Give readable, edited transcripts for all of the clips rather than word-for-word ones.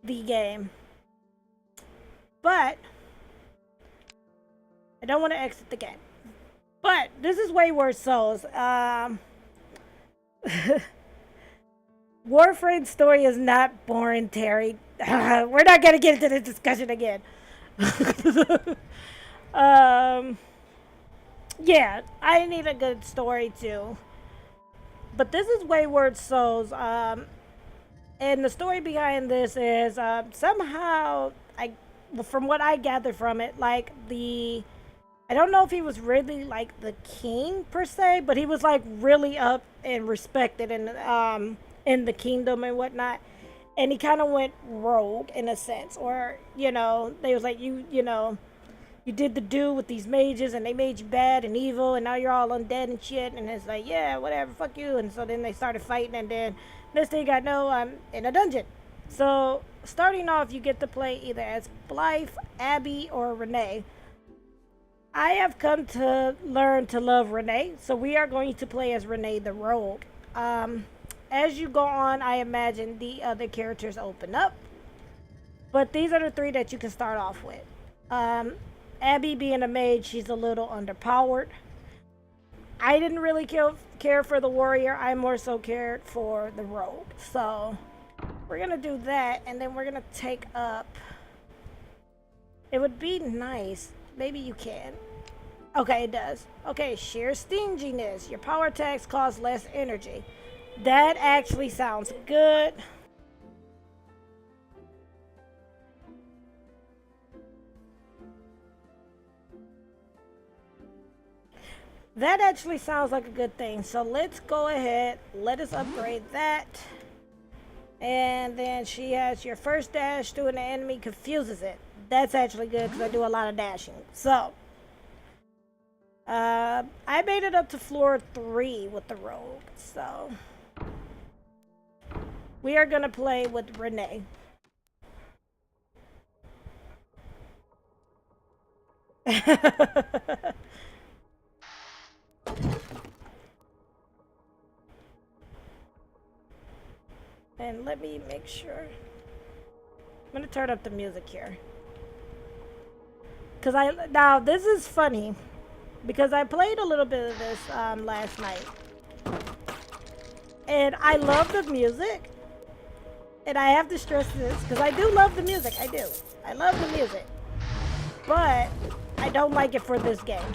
the game. But I don't want to exit the game. But this is Wayward Souls. Warframe's story is not boring, Terry. We're not gonna get into this discussion again. Yeah, I need a good story too. But this is Wayward Souls. And the story behind this is somehow from what I gathered from it, like I don't know if he was really like the king per se, but he was like really up and respected in the kingdom and whatnot. And he kind of went rogue in a sense, or they was like you did the do with these mages and they made you bad and evil and now you're all undead and shit, and it's like, yeah, whatever, fuck you. And so then they started fighting, and then this thing I know I'm in a dungeon. So starting off, you get to play either as Blythe, Abby, or Renee. I have come to learn to love Renee, so we are going to play as Renee the Rogue. As you go on, I imagine the other characters open up, but these are the three that you can start off with. Abby being a mage, she's a little underpowered. I didn't really care for the warrior. I more so cared for the rogue. So we're gonna do that, and then we're gonna take up. It would be nice. Maybe you can. Okay, it does. Okay, sheer stinginess. Your power attacks cost less energy. That actually sounds good. That actually sounds like a good thing. So let's go ahead. Let us upgrade that. And then she has your first dash through an enemy confuses it. That's actually good because I do a lot of dashing. So I made it up to floor 3 with the rogue. So we are gonna play with Renee. And let me make sure. I'm gonna turn up the music here. Now this is funny because I played a little bit of this last night, and I love the music. And I have to stress this because I do love the music. I love the music, but I don't like it for this game,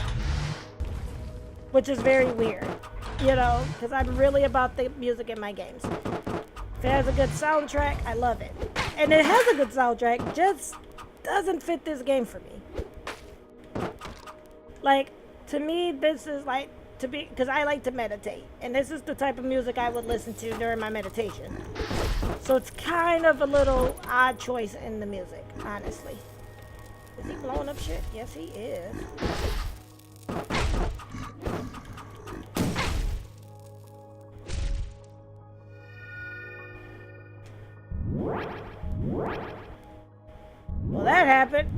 which is very weird, because I'm really about the music in my games. If it has a good soundtrack, I love it. And it has a good soundtrack, just doesn't fit this game for me. Like, to me, this is like, because I like to meditate. And this is the type of music I would listen to during my meditation. So it's kind of a little odd choice in the music, honestly. Is he blowing up shit? Yes, he is. Well, that happened.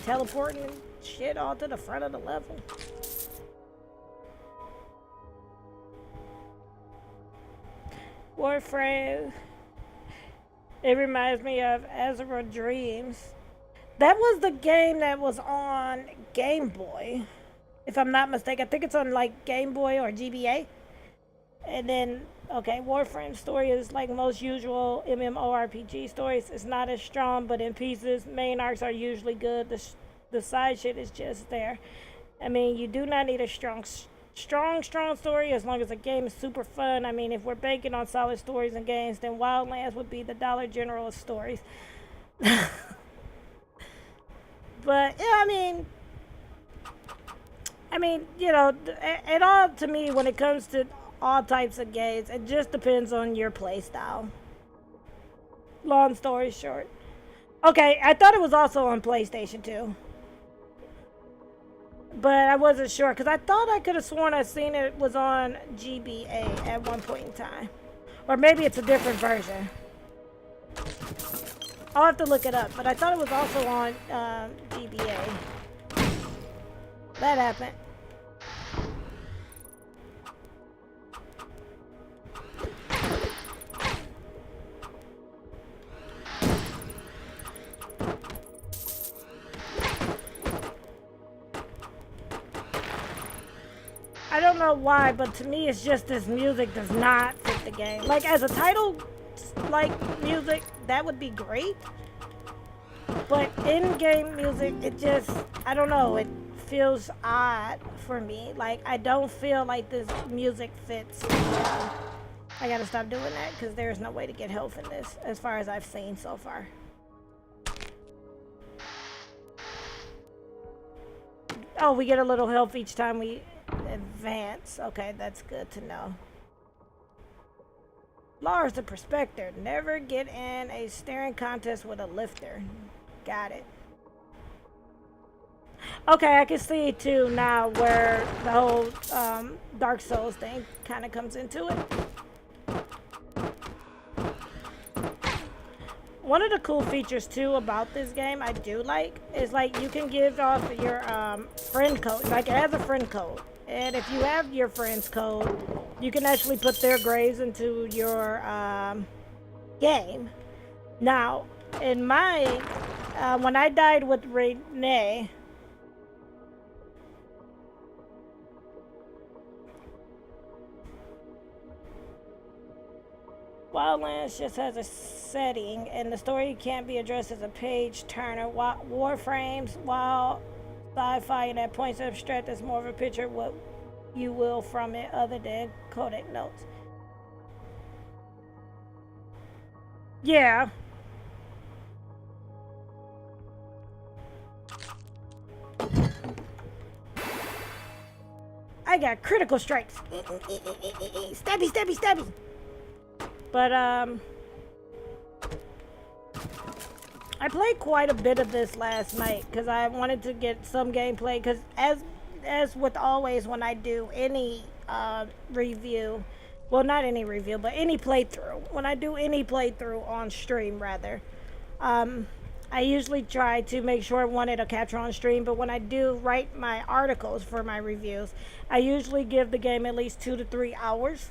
Teleporting shit all to the front of the level. Warframe. It reminds me of Azura Dreams. That was the game that was on Game Boy, if I'm not mistaken. I think it's on like Game Boy or GBA. And then, okay, Warframe story is like most usual MMORPG stories. It's not as strong, but in pieces. Main arcs are usually good. The side shit is just there. I mean, you do not need a strong story as long as the game is super fun. I mean, if we're banking on solid stories and games, then Wildlands would be the Dollar General of stories. But yeah, I mean, it all, to me, when it comes to all types of games, it just depends on your play style. Long story short. Okay, I thought it was also on PlayStation 2. But I wasn't sure, because I thought I could have sworn I seen it was on GBA at one point in time. Or maybe it's a different version. I'll have to look it up, but I thought it was also on GBA. That happened. I don't know why, but to me it's just this music does not fit the game. Like as a title, like music, that would be great. But in-game music, it just, I don't know, it feels odd for me. Like I don't feel like this music fits. I gotta stop doing that because there's no way to get health in this, as far as I've seen so far. Oh, we get a little health each time we advance. Okay, that's good to know. Lars the Prospector. Never get in a staring contest with a lifter. Got it. Okay, I can see too now where the whole Dark Souls thing kind of comes into it. One of the cool features too about this game I do like is like you can give off your friend code. Like it has a friend code, and if you have your friend's code, you can actually put their graves into your game. Now, in my when I died with Renee, Wildlands just has a setting, and the story can't be addressed as a page turner. Warframes, while sci-fi and at points abstract, is more of a picture of what you will from it, other than codec notes. Yeah. I got critical strikes. Stabby, stabby, stabby. But I played quite a bit of this last night because I wanted to get some gameplay. Because as with always when I do any review, well, not any review, but any playthrough. When I do any playthrough on stream, rather, I usually try to make sure one it'll capture on stream. But when I do write my articles for my reviews, I usually give the game at least 2 to 3 hours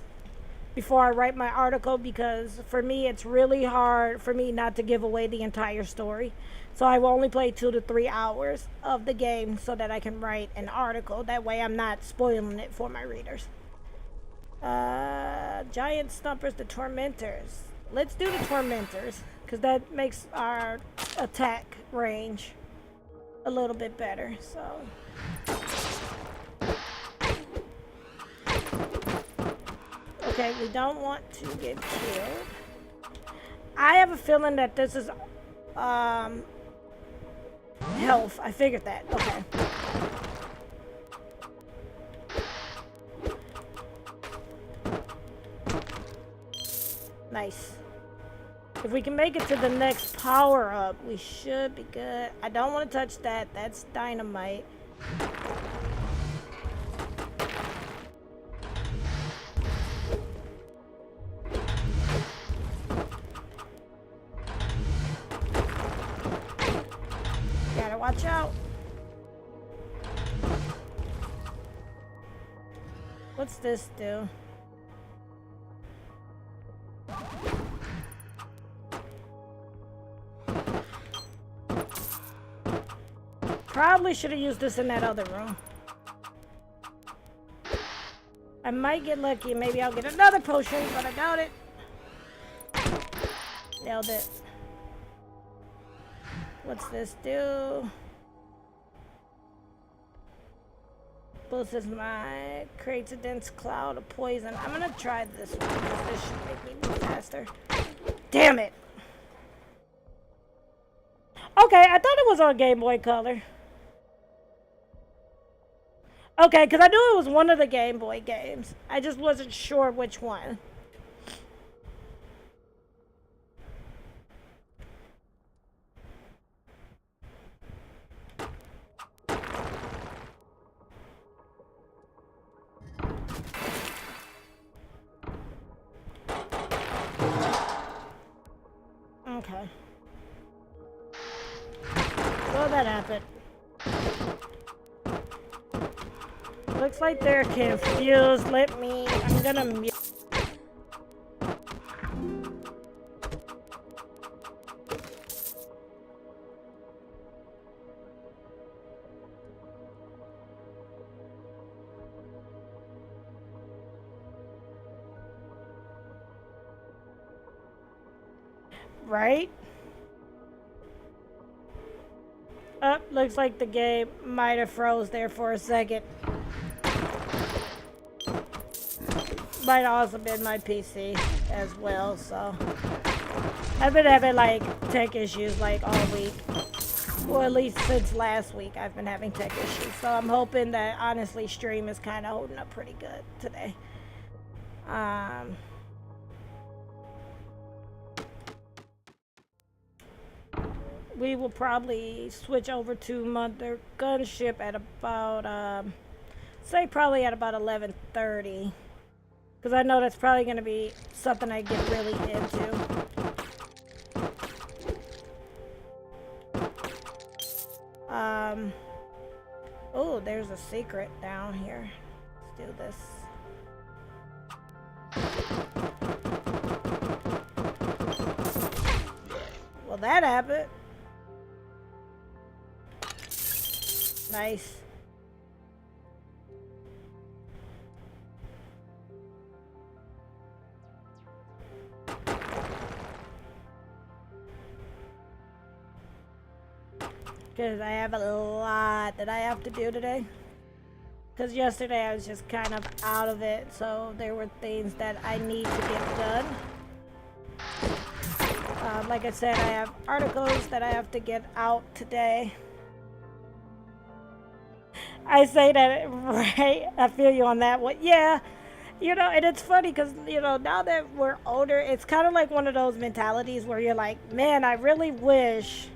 before I write my article, because for me it's really hard for me not to give away the entire story. So I will only play 2 to 3 hours of the game so that I can write an article. That way I'm not spoiling it for my readers. Giant Stumpers, the Tormentors. Let's do the Tormentors because that makes our attack range a little bit better. So okay, we don't want to get killed. I have a feeling that this is health. I figured that. Okay. Nice. If we can make it to the next power up, we should be good. I don't want to touch that. That's dynamite. Gotta watch out. What's this do? Probably should have used this in that other room. I might get lucky and maybe I'll get another potion, but I doubt it. Nailed it. What's this do? Boosts my creates a dense cloud of poison. I'm gonna try this one because this should make me move faster. Damn it! Okay, I thought it was on Game Boy Color. Okay, because I knew it was one of the Game Boy games. I just wasn't sure which one. Okay. Well, that happened. Looks like they're confused. I'm gonna mute. Right? Oh, looks like the game might have froze there for a second. Might also been my PC as well, so. I've been having like tech issues like all week. Well, at least since last week I've been having tech issues. So I'm hoping that honestly stream is kind of holding up pretty good today. We will probably switch over to Mother Gunship at about, say probably at about 11:30. Because I know that's probably going to be something I get really into. Oh, there's a secret down here. Let's do this. Well, that happened. Nice. Because I have a lot that I have to do today. Because yesterday I was just kind of out of it, so there were things that I need to get done. Like I said, I have articles that I have to get out today. I say that, right? I feel you on that one. Yeah. You know, and it's funny because, you know, now that we're older, it's kind of like one of those mentalities where you're like, man, I really wish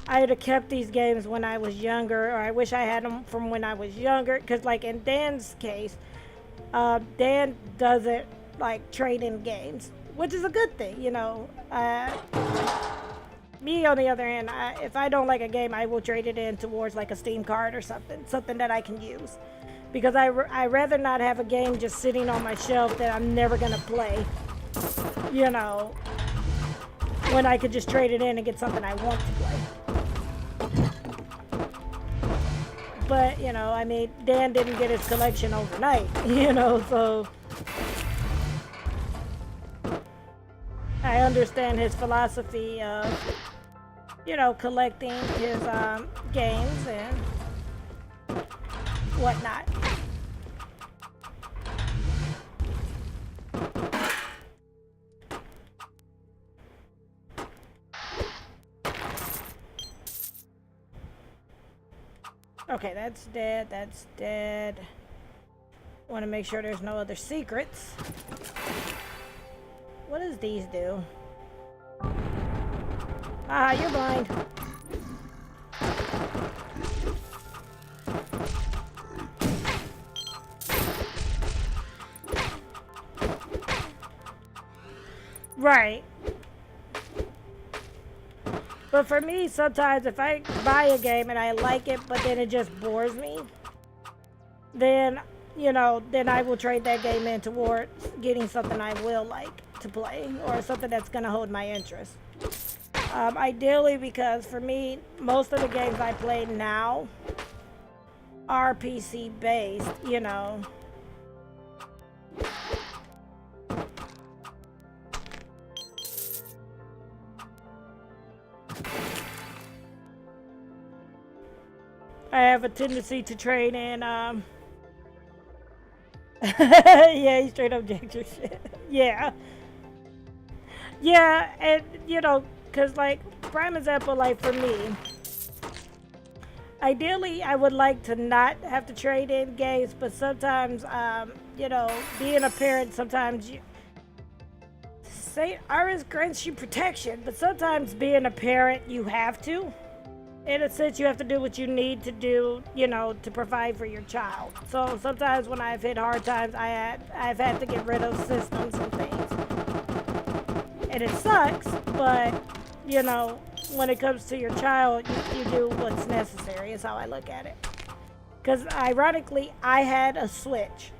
I would have kept these games when I was younger, or I wish I had them from when I was younger. Because, like, in Dan's case, Dan doesn't, like, trade in games, which is a good thing, you know. Me, on the other hand, if I don't like a game, I will trade it in towards, like, a Steam card or something that I can use. Because I rather not have a game just sitting on my shelf that I'm never going to play, you know, when I could just trade it in and get something I want to play. But, you know, I mean, Dan didn't get his collection overnight, you know, so I understand his philosophy of, you know, collecting his games and whatnot. Okay, that's dead, that's dead. Want to make sure there's no other secrets. What does these do? Ah, you're blind. Right. But for me, sometimes if I buy a game and I like it, but then it just bores me, then, you know, then I will trade that game in towards getting something I will like to play, or something that's going to hold my interest. Ideally, because for me, most of the games I play now are PC based, you know. I have a tendency to trade in, yeah, he straight up jacked your shit. Yeah. Yeah, and, you know, because, like, prime example, like, for me, ideally, I would like to not have to trade in games, but sometimes, you know, being a parent, sometimes you... St. Iris grants you protection, but sometimes being a parent, you have to. In a sense, you have to do what you need to do, you know, to provide for your child. So sometimes when I've hit hard times, I've had to get rid of systems and things. And it sucks, but, you know, when it comes to your child, you do what's necessary, is how I look at it. Because ironically, I had a Switch.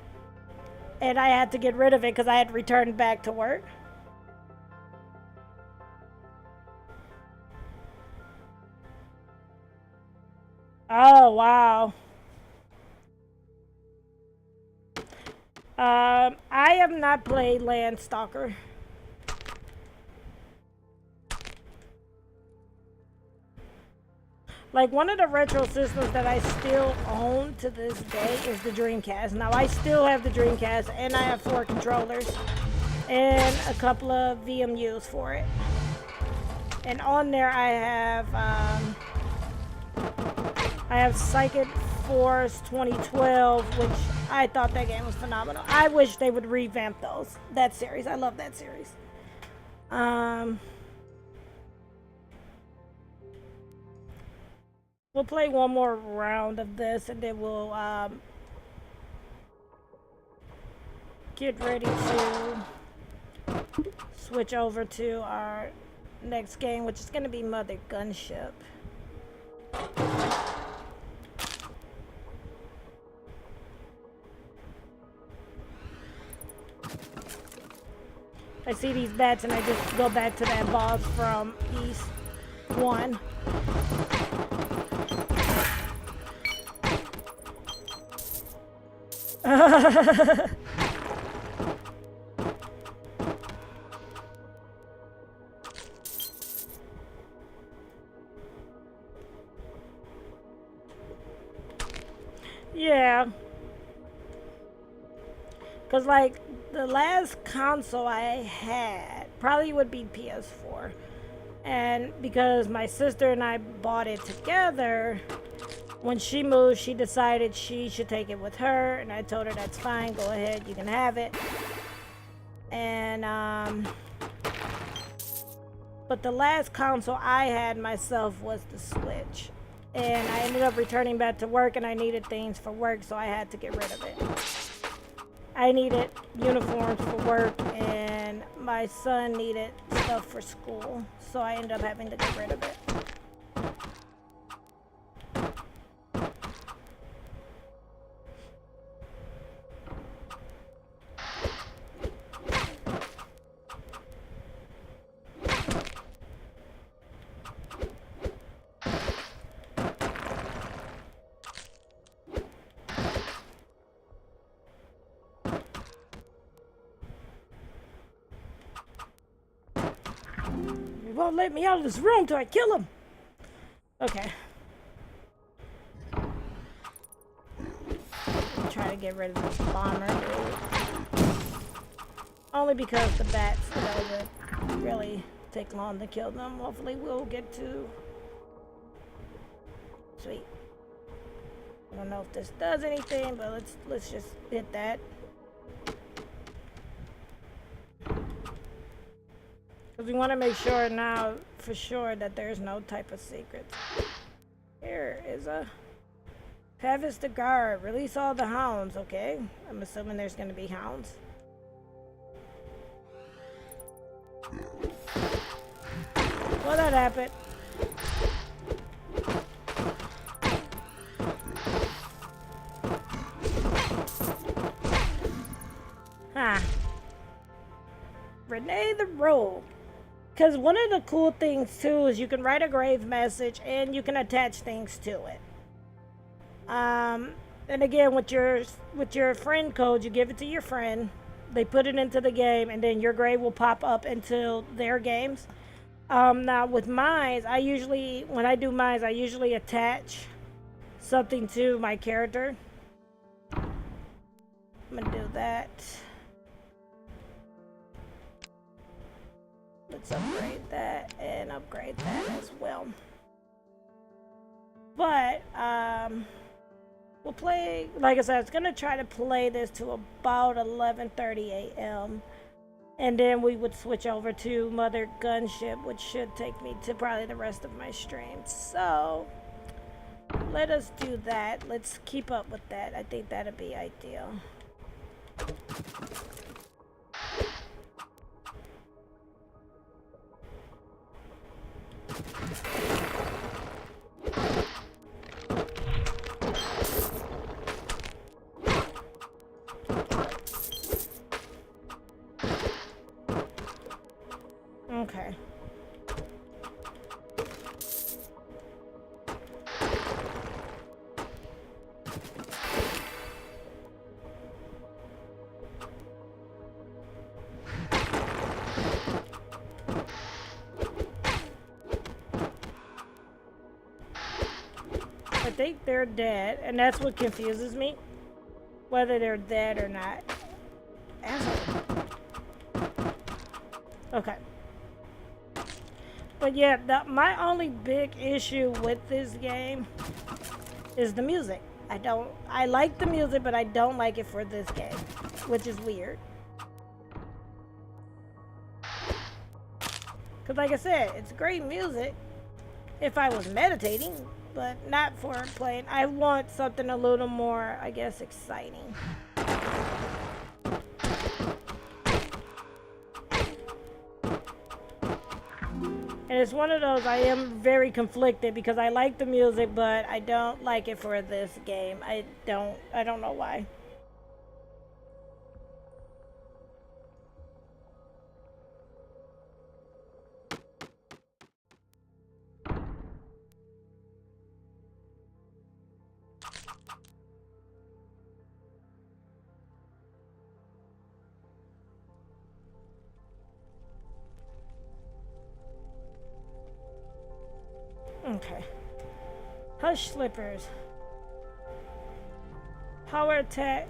And I had to get rid of it because I had returned back to work. Oh, wow. I have not played Landstalker. Like, one of the retro systems that I still own to this day is the Dreamcast. Now, I still have the Dreamcast, and I have 4 controllers and a couple of VMUs for it. And on there, I have Psychic Force 2012, which I thought that game was phenomenal. I wish they would revamp that series. I love that series. We'll play one more round of this, and then we'll get ready to switch over to our next game, which is going to be Mother Gunship. I see these bats and I just go back to that boss from East 1. Yeah. Because, like, the last console I had probably would be PS4. And because my sister and I bought it together, when she moved, she decided she should take it with her. And I told her, that's fine, go ahead, you can have it. And, but the last console I had myself was the Switch. And I ended up returning back to work, and I needed things for work, so I had to get rid of it. I needed uniforms for work, and my son needed stuff for school, so I ended up having to get rid of it. Won't let me out of this room till I kill him. Okay. Try to get rid of this bomber, dude. Only because the bats, would really take long to kill them. Hopefully we'll get to... Sweet. I don't know if this does anything, but let's just hit that. Because we want to make sure now, for sure, that there's no type of secrets. Here is a... Pavis the guard. Release all the hounds, okay? I'm assuming there's going to be hounds. Well, that happened. Huh. Renee the Rogue. Because one of the cool things too is you can write a grave message and you can attach things to it. And again, with your friend code, you give it to your friend. They put it into the game, and then your grave will pop up into their games. Now with mines, when I do mines, I usually attach something to my character. I'm gonna do that. Let's upgrade that and upgrade that as well. But, we'll play, like I said, I was going to try to play this to about 11:30 a.m. And then we would switch over to Mother Gunship, which should take me to probably the rest of my stream. So, let us do that. Let's keep up with that. I think that'd be ideal. Okay. I think they're dead, and that's what confuses me. Whether they're dead or not. Okay. But yeah, my only big issue with this game is the music. I like the music, but I don't like it for this game, which is weird. Because like I said, it's great music if I was meditating, but not for playing. I want something a little more, I guess, exciting. And it's one of those, I am very conflicted because I like the music, but I don't like it for this game. I don't know why. Okay. Hush slippers. Power attack.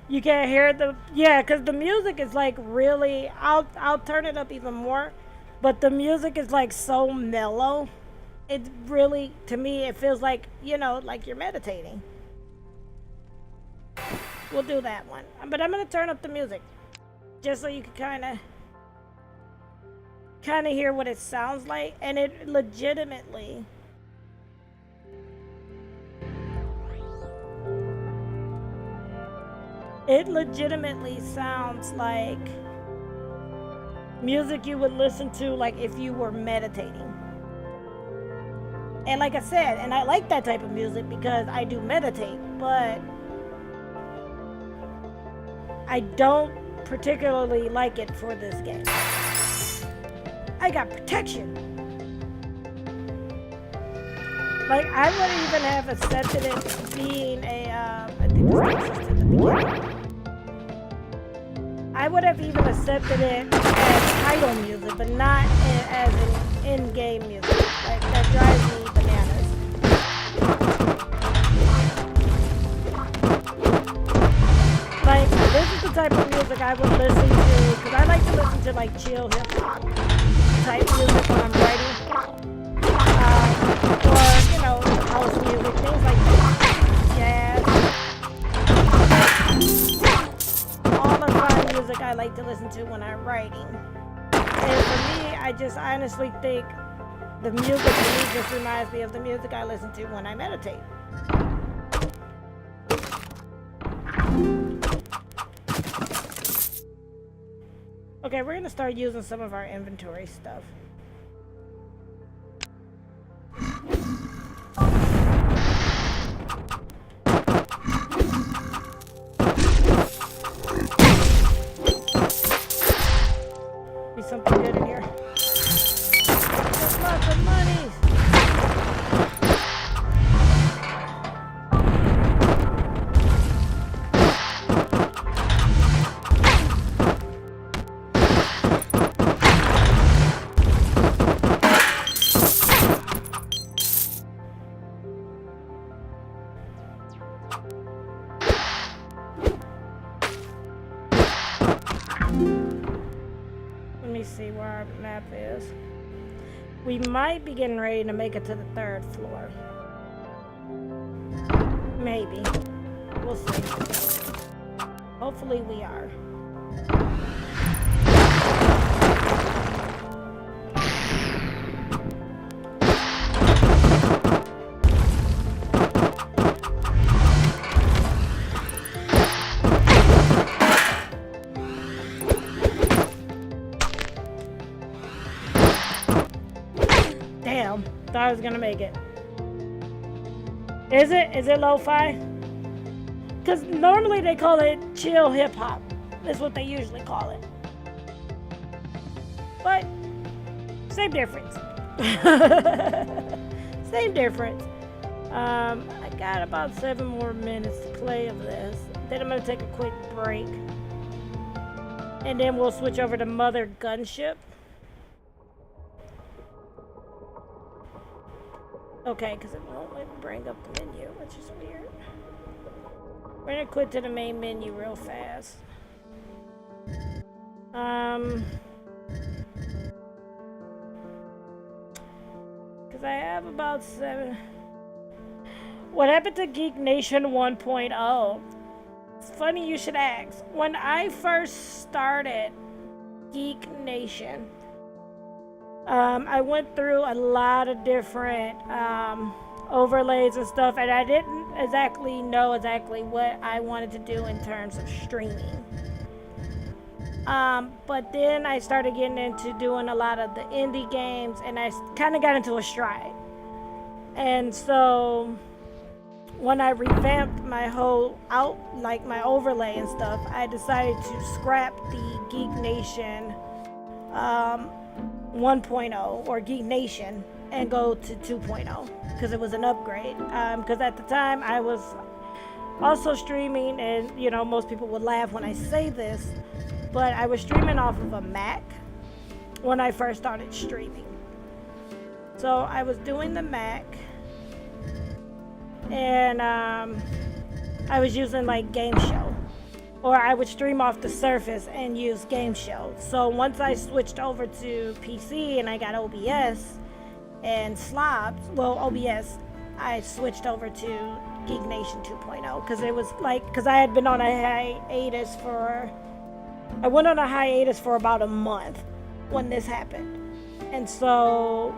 You can't hear the, yeah, because the music is like really, I'll turn it up even more, but the music is like so mellow. It really, to me, it feels like, you know, like you're meditating. We'll do that one. But I'm going to turn up the music just so you can kind of hear what it sounds like, and it legitimately sounds like music you would listen to like if you were meditating. And like I said, and I like that type of music because I do meditate, but I don't particularly like it for this game. I got protection. Like, I wouldn't even have accepted it being a, I think this takes us to the beginning. I would have even accepted it as title music, but not as an in-game music. Like, that drives me bananas. Like, this is the type of music I would listen to, because I like to listen to, like, chill hip-hop type music when I'm writing, or, you know, house music, things like that, jazz, all the fun music I like to listen to when I'm writing. And for me, I just honestly think the music to me just reminds me of the music I listen to when I meditate. Okay, we're gonna start using some of our inventory stuff. Be something good in here. There's lots of money. See where our map is. We might be getting ready to make it to the 3rd floor. Maybe. We'll see. Hopefully we are. Thought I was gonna make it. Is it? Is it lo-fi? Because normally they call it chill hip-hop. That's what they usually call it. But, same difference. Same difference. I got about 7 more minutes to play of this. Then I'm gonna take a quick break. And then we'll switch over to Mother Gunship. Okay, because it won't let me bring up the menu, which is weird. We're gonna quit to the main menu real fast. Because I have about 7. What happened to Geek Nation 1.0? It's funny you should ask. When I first started Geek Nation, I went through a lot of different overlays and stuff, and I didn't exactly know what I wanted to do in terms of streaming. But then I started getting into doing a lot of the indie games, and I kind of got into a stride. And so when I revamped my whole my overlay and stuff, I decided to scrap the Geek Nation 1.0 or Geek Nation and go to 2.0 because it was an upgrade. Because at the time I was also streaming, and you know, most people would laugh when I say this, but I was streaming off of a Mac when I first started streaming. So I was doing the Mac, and I was using like Game Show, or I would stream off the Surface and use Game Show. So once I switched over to PC and I got OBS and slobs, OBS, I switched over to Geek Nation 2.0 because it was like, because I had been on a hiatus I went on a hiatus for about a month when this happened. And so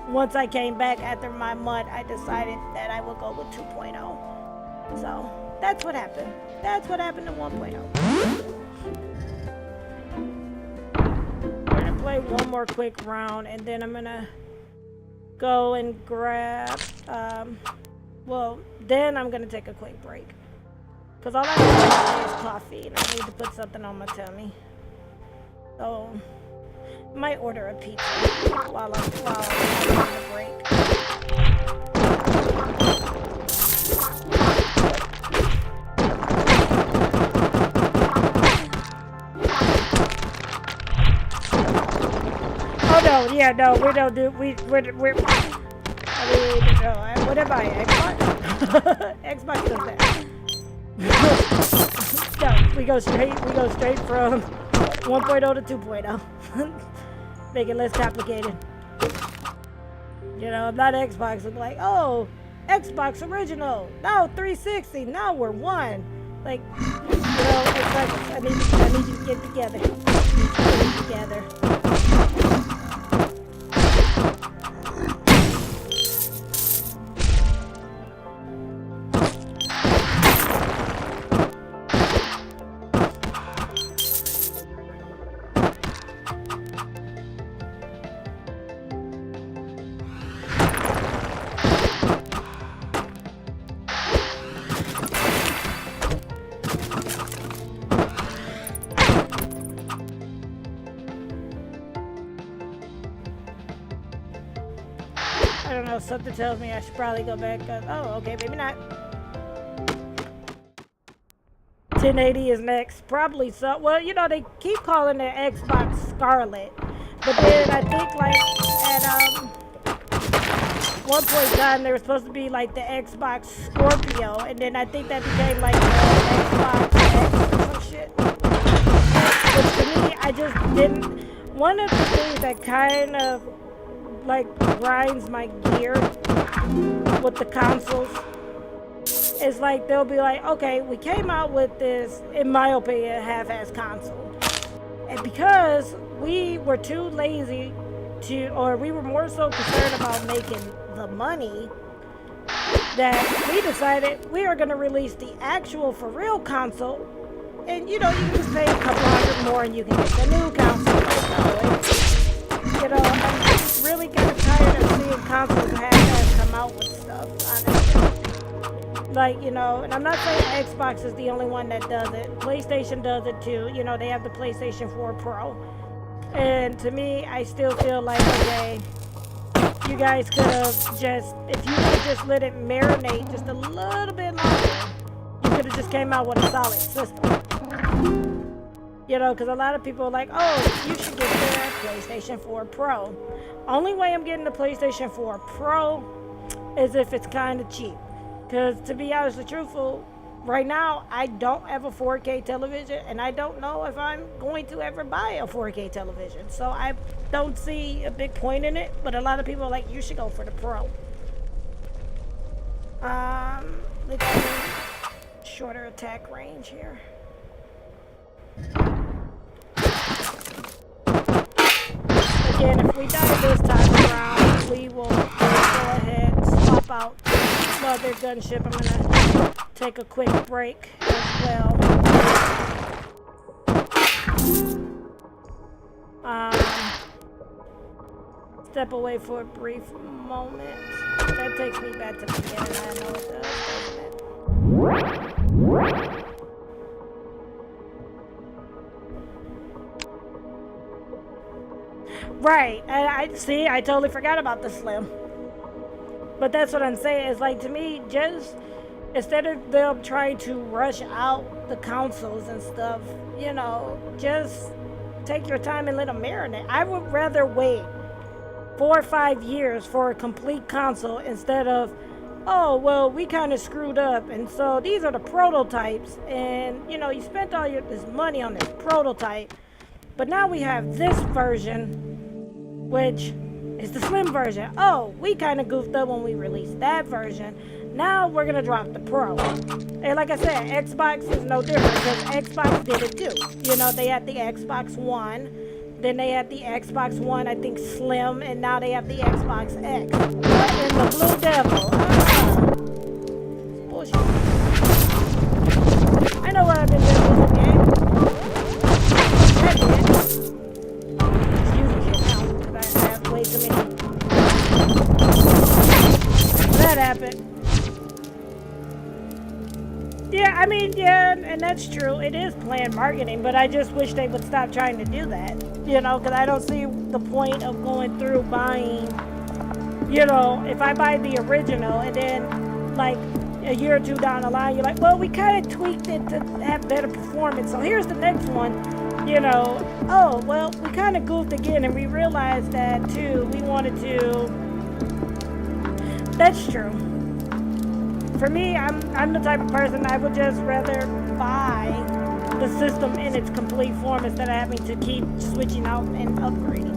once I came back after my month, I decided that I would go with 2.0. So that's what happened. That's what happened to 1.0. We're gonna play one more quick round, and then I'm gonna go and grab, then I'm gonna take a quick break. Because all I need is coffee, and I need to put something on my tummy. So I might order a pizza while I'm on the break. Oh no, yeah, no, we don't do, we're, I mean, no, what am I, Xbox? Xbox does that. No, we go straight from 1.0 to 2.0. Make it less complicated. You know, I'm not Xbox. I'm like, oh, Xbox original. Now 360. Now we're one. Like, you know, it's like, I need you to get together. Get together. I don't know, something tells me I should probably go back. Oh, okay, maybe not. 1080 is next. Probably so. Well, you know, they keep calling it Xbox Scarlet. But then I think, like, at one point in time, there was supposed to be, like, the Xbox Scorpio. And then I think that became, like, the Xbox X or some shit. Which, to me, I just didn't. One of the things that kind of like grinds my gear with the consoles is like they'll be like, okay, we came out with this, in my opinion, half-ass console, and because we were too lazy to, or we were more so concerned about making the money, that we decided we are going to release the actual for real console, and you know, you can just pay a couple $100 more and you can get the new console. You know, I'm just really kind of tired of seeing consoles half-ass come out with stuff, honestly. Like, you know, and I'm not saying Xbox is the only one that does it. PlayStation does it too. You know, they have the PlayStation 4 Pro. And to me, I still feel like, okay, you guys could have just, if you would have just let it marinate just a little bit longer, you could have just came out with a solid system. You know, because a lot of people are like, oh, you should get the PlayStation 4 Pro. Only way I'm getting the PlayStation 4 Pro as if it's kind of cheap. Because to be honestly truthful, right now I don't have a 4K television, and I don't know if I'm going to ever buy a 4K television. So I don't see a big point in it. But a lot of people are like, you should go for the Pro. Let's see, shorter attack range here. Again, if we die this time around, we will go ahead and swap out the other gunship. I'm gonna take a quick break as well. Step away for a brief moment. That takes me back to the beginning. I know it does, doesn't it? Right, I see. I totally forgot about the Slim. But that's what I'm saying. It's like, to me, just instead of them trying to rush out the consoles and stuff, you know, just take your time and let them marinate. I would rather wait 4 or 5 years for a complete console instead of, oh, well, we kind of screwed up, and so these are the prototypes, and, you know, you spent all this money on this prototype, but now we have this version, which is the Slim version. Oh, we kind of goofed up when we released that version. Now we're going to drop the Pro. And like I said, Xbox is no different, because Xbox did it too. You know, they had the Xbox One, then they had the Xbox One, I think, Slim, and now they have the Xbox X. And the Blue Devil. Bullshit. I know what I've been doing with the game. That's it. Excuse me now, because I have way too many. That happened. Yeah, I mean, yeah, and that's true. It is planned marketing, but I just wish they would stop trying to do that. You know, because I don't see the point of going through buying, you know, if I buy the original and then, like, a year or two down the line, you're like, well, we kind of tweaked it to have better performance, so here's the next one. You know, oh, well, we kind of goofed again, and we realized that, too. We wanted to... That's true. For me, I'm the type of person I would just rather buy the system in its complete form instead of having to keep switching out and upgrading.